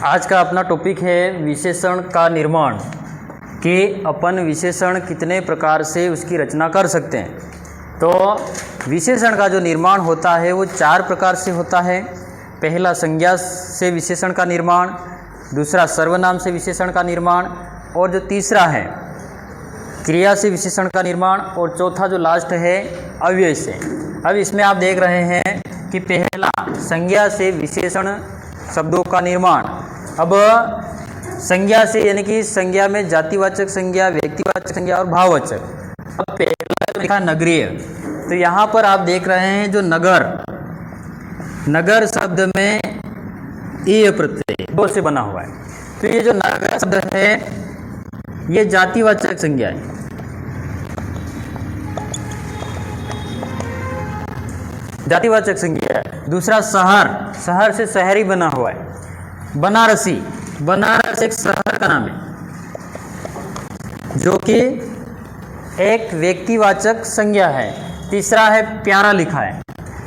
आज का अपना टॉपिक है विशेषण का निर्माण कि अपन विशेषण कितने प्रकार से उसकी रचना कर सकते हैं। तो विशेषण का जो निर्माण होता है वो 4 प्रकार से होता है। पहला संज्ञा से विशेषण का निर्माण, दूसरा सर्वनाम से विशेषण का निर्माण, और जो तीसरा है क्रिया से विशेषण का निर्माण, और चौथा जो लास्ट है अव्यय से। अब इसमें आप देख रहे हैं कि पहला संज्ञा से विशेषण शब्दों का निर्माण। अब संज्ञा से यानी कि संज्ञा में जातिवाचक संज्ञा, व्यक्तिवाचक संज्ञा और भाववाचक। अब पहला लिखा नगरीय, तो यहाँ पर आप देख रहे हैं जो नगर, नगर शब्द में ईय प्रत्यय 2 से बना हुआ है। तो ये जो नगर शब्द है ये जातिवाचक संज्ञा है। जातिवाचक संज्ञा है। दूसरा शहर, शहर से शहरी बना हुआ है। बनारसी, बनारस एक शहर का नाम है जो कि एक व्यक्तिवाचक संज्ञा है। तीसरा है प्यारा लिखा है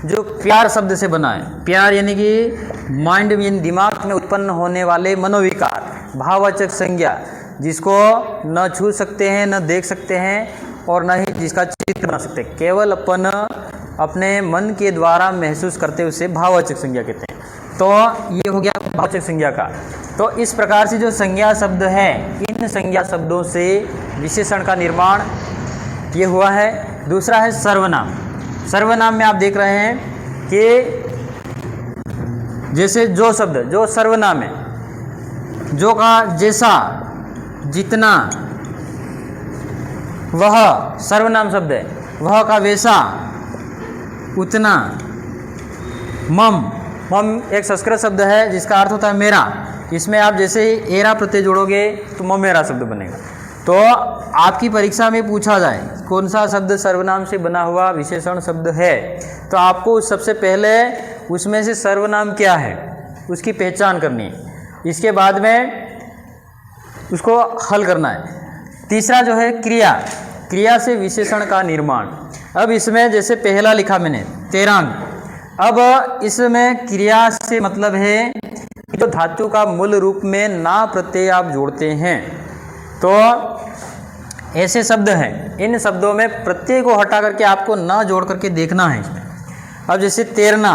जो प्यार शब्द से बना है। प्यार यानी कि माइंड में, दिमाग में उत्पन्न होने वाले मनोविकार। भाववाचक संज्ञा जिसको न छू सकते हैं, न देख सकते हैं और न ही जिसका चित्र बना सकते हैं, केवल अपन अपने मन के द्वारा महसूस करते उसे भाववाचक संज्ञा कहते हैं। तो ये हो गया भाववाचक संज्ञा का। तो इस प्रकार से जो संज्ञा शब्द है, इन संज्ञा शब्दों से विशेषण का निर्माण ये हुआ है। दूसरा है सर्वनाम। सर्वनाम में आप देख रहे हैं कि जैसे जो शब्द, जो सर्वनाम है, जो का जैसा, जितना, वह सर्वनाम शब्द है। वह का वैसा, उतना। मम, मम एक संस्कृत शब्द है जिसका अर्थ होता है मेरा। इसमें आप जैसे ही एरा प्रत्यय जोड़ोगे तो ममेरा शब्द बनेगा। तो आपकी परीक्षा में पूछा जाए कौन सा शब्द सर्वनाम से बना हुआ विशेषण शब्द है, तो आपको सबसे पहले उसमें से सर्वनाम क्या है उसकी पहचान करनी है। इसके बाद में उसको हल करना है। तीसरा जो है क्रिया, क्रिया से विशेषण का निर्माण। अब इसमें जैसे पहला लिखा मैंने तेरांग। अब इसमें क्रिया से मतलब है कि जो धातु का मूल रूप में ना प्रत्यय आप जोड़ते हैं, तो ऐसे शब्द हैं। इन शब्दों में प्रत्यय को हटा करके आपको ना जोड़ करके देखना है इसमें। अब जैसे तैरना,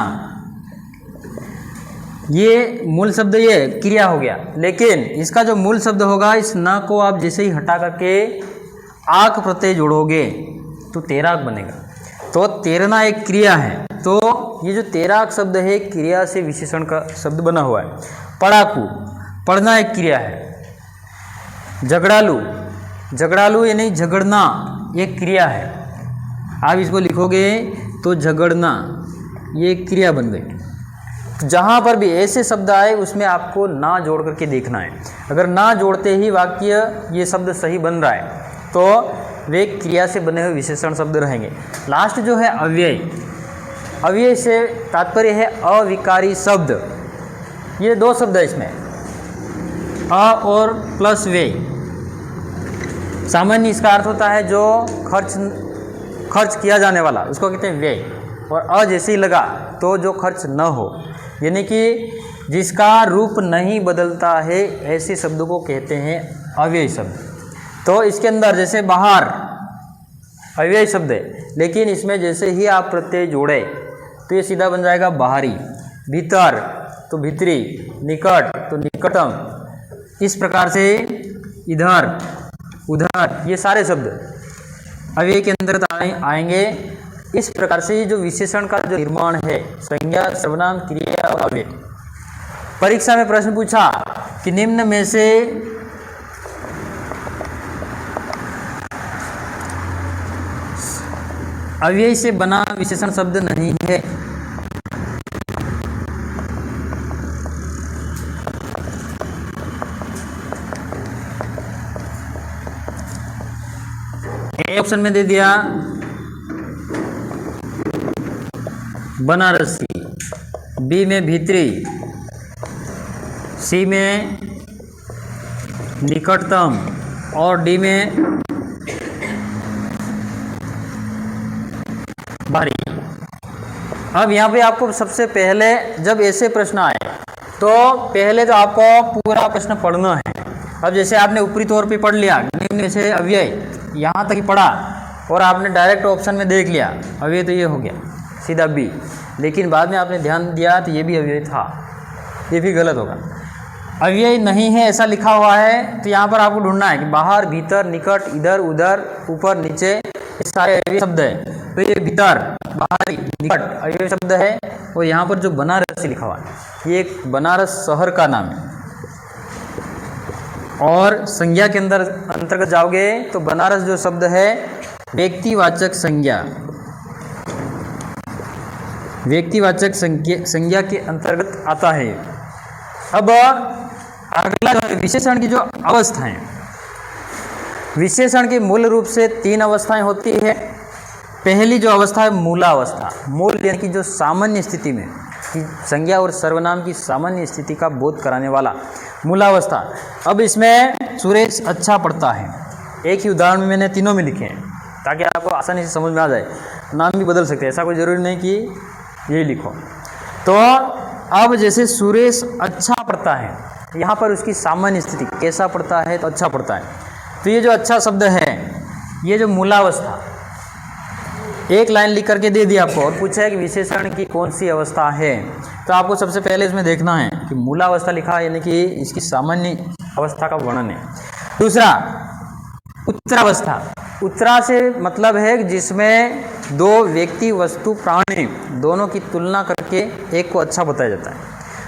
ये मूल शब्द ये क्रिया हो गया, लेकिन इसका जो मूल शब्द होगा इस ना को आप जैसे ही हटा करके आक प्रत्यय जोड़ोगे तो तैराक बनेगा। तो तैरना एक क्रिया है। तो ये जो तैराक शब्द है क्रिया से विशेषण का शब्द बना हुआ है। पढ़ाकू, पढ़ना एक क्रिया है। झगड़ालू, झगड़ालू यानी झगड़ना एक क्रिया है। आप इसको लिखोगे तो झगड़ना ये एक क्रिया बन गई। जहाँ पर भी ऐसे शब्द आए उसमें आपको ना जोड़ करके देखना है। अगर ना जोड़ते ही वाक्य ये शब्द सही बन रहा है तो वे क्रिया से बने हुए विशेषण शब्द रहेंगे। लास्ट जो है अव्यय, अव्यय से तात्पर्य है अविकारी शब्द। ये 2 शब्द है इसमें, अ और प्लस व्यय। सामान्य इसका अर्थ होता है जो खर्च किया जाने वाला, उसको कहते हैं व्यय। और अ जैसे ही लगा तो जो खर्च न हो, यानी कि जिसका रूप नहीं बदलता है, ऐसे शब्दों को कहते हैं अव्यय शब्द। तो इसके अंदर जैसे बाहर अव्यय शब्द है, लेकिन इसमें जैसे ही आप प्रत्यय जोड़े तो ये सीधा बन जाएगा बाहरी। भीतर तो भीतरी, निकट तो निकटम। इस प्रकार से इधर उधर ये सारे शब्द अव्यय के अंदर आएंगे। इस प्रकार से जो विशेषण का जो निर्माण है, संज्ञा, सर्वनाम, क्रिया और अव्यय। परीक्षा में प्रश्न पूछा कि निम्न में से अव्यय से बना विशेषण शब्द नहीं है। ए ऑप्शन में दे दिया बनारसी, बी में भीतरी, सी में निकटतम और डी में बाहरी। अब यहाँ पे आपको सबसे पहले जब ऐसे प्रश्न आए तो पहले तो आपको पूरा प्रश्न पढ़ना है। अब जैसे आपने ऊपरी तौर पे पढ़ लिया, निम्न से अव्यय यहाँ तक ही पढ़ा और आपने डायरेक्ट ऑप्शन में देख लिया अव्यय तो ये हो गया सीधा बी, लेकिन बाद में आपने ध्यान दिया तो ये भी अव्यय था, ये भी गलत होगा। अव्यय नहीं है ऐसा लिखा हुआ है तो यहाँ पर आपको ढूंढना है कि बाहर, भीतर, निकट, इधर, उधर, ऊपर, नीचे, ये सारे अव्यय शब्द है। तो ये भीतर, बाहर, निकट अव्यय शब्द है। और यहाँ पर जो बनारस लिखा हुआ है ये एक बनारस शहर का नाम है। और संज्ञा के अंतर्गत जाओगे तो बनारस जो शब्द है व्यक्तिवाचक संज्ञा, व्यक्तिवाचक संज्ञा के अंतर्गत आता है। अब अगला विशेषण की जो अवस्थाएं, विशेषण की मूल रूप से 3 अवस्थाएं होती है। पहली जो अवस्था है मूलावस्था, मूल यानी कि जो सामान्य स्थिति में कि संज्ञा और सर्वनाम की सामान्य स्थिति का बोध कराने वाला मूलावस्था। अब इसमें सुरेश अच्छा पढ़ता है, एक ही उदाहरण में मैंने तीनों में लिखे हैं ताकि आपको आसानी से समझ में आ जाए। नाम भी बदल सकते हैं, ऐसा कोई ज़रूरी नहीं कि यही लिखो। तो अब जैसे सुरेश अच्छा पढ़ता है, यहाँ पर उसकी सामान्य स्थिति कैसा पढ़ता है तो अच्छा पढ़ता है। तो ये जो अच्छा शब्द है ये जो मूलावस्था, एक लाइन लिख करके दे दी आपको और पूछा है कि विशेषण की कौन सी अवस्था है, तो आपको सबसे पहले इसमें देखना है कि मूलावस्था लिखा है यानी कि इसकी सामान्य अवस्था का वर्णन है। दूसरा उत्तरावस्था, उत्तरा से मतलब है जिसमें 2 व्यक्ति, वस्तु, प्राणी दोनों की तुलना करके एक को अच्छा बताया जाता है।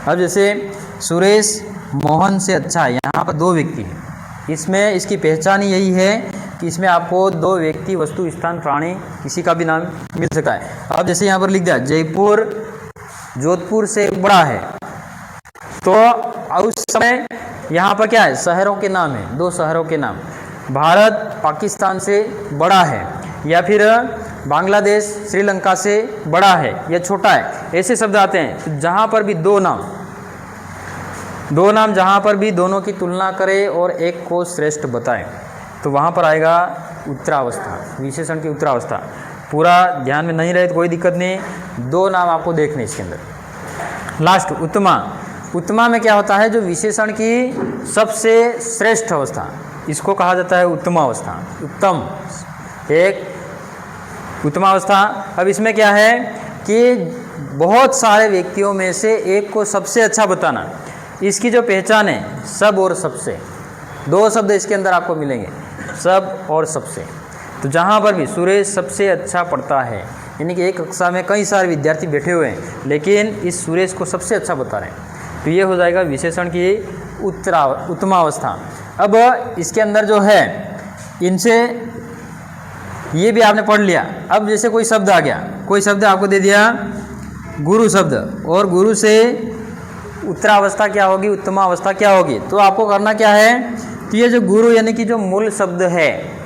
अब जैसे सुरेश मोहन से अच्छा है, यहाँ पर 2 व्यक्ति हैं, इसमें इसकी पहचान यही है कि इसमें आपको 2 व्यक्ति, वस्तु, स्थान, प्राणी किसी का भी नाम मिल सकता है। अब जैसे यहाँ पर लिख दिया जयपुर जोधपुर से बड़ा है, तो उस समय यहाँ पर क्या है, शहरों के नाम है, 2 शहरों के नाम। भारत पाकिस्तान से बड़ा है, या फिर बांग्लादेश श्रीलंका से बड़ा है या छोटा है, ऐसे शब्द आते हैं। तो जहाँ पर भी 2 नाम जहाँ पर भी दोनों की तुलना करे और एक को श्रेष्ठ बताए तो वहाँ पर आएगा उत्तरावस्था, विशेषण की उत्तरावस्था। पूरा ध्यान में नहीं रहे तो कोई दिक्कत नहीं, 2 नाम आपको देखने इसके अंदर। लास्ट उत्तमा, उत्तमा में क्या होता है, जो विशेषण की सबसे श्रेष्ठ अवस्था, इसको कहा जाता है उत्तमावस्था। उत्तम एक उत्तमावस्था। अब इसमें क्या है कि बहुत सारे व्यक्तियों में से एक को सबसे अच्छा बताना, इसकी जो पहचान है सब और सबसे, 2 शब्द इसके अंदर आपको मिलेंगे, सब और सबसे। तो जहाँ पर भी सुरेश सबसे अच्छा पढ़ता है यानी कि एक कक्षा में कई सारे विद्यार्थी बैठे हुए हैं लेकिन इस सुरेश को सबसे अच्छा बता रहे हैं, तो ये हो जाएगा विशेषण की उत्तमावस्था। अब इसके अंदर जो है इनसे ये भी आपने पढ़ लिया। अब जैसे कोई शब्द आ गया, कोई शब्द आपको दे दिया गुरु शब्द, और गुरु से उत्तरावस्था क्या होगी, उत्तमावस्था क्या होगी, तो आपको करना क्या है, तो ये जो गुरु यानी कि जो मूल शब्द है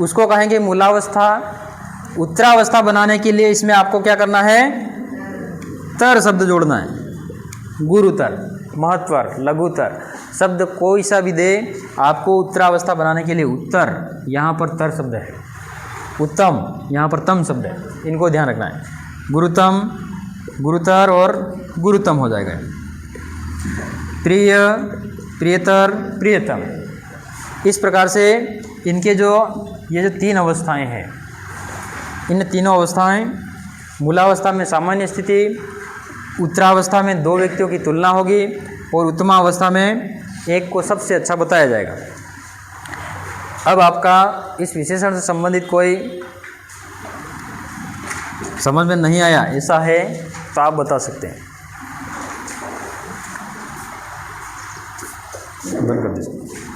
उसको कहेंगे मूलावस्था। उत्तरावस्था बनाने के लिए इसमें आपको क्या करना है, तर शब्द जोड़ना है, गुरुतर, महत्वर, लघुतर शब्द कोई सा भी दे आपको उत्तरावस्था बनाने के लिए उत्तर, यहाँ पर तर शब्द है, उत्तम यहाँ पर तम शब्द है, इनको ध्यान रखना है। गुरुतम, गुरुतर और गुरुतम हो जाएगा। प्रिय, प्रियतर, प्रियतम, इस प्रकार से इनके जो ये जो 3 अवस्थाएं हैं, इन तीनों अवस्थाएं, मूलावस्था में सामान्य स्थिति, उत्तरावस्था में 2 व्यक्तियों की तुलना होगी और उत्तमावस्था में एक को सबसे अच्छा बताया जाएगा। अब आपका इस विशेषण से संबंधित कोई समझ में नहीं आया ऐसा है तो आप बता सकते हैं। बंद कर दीजिए।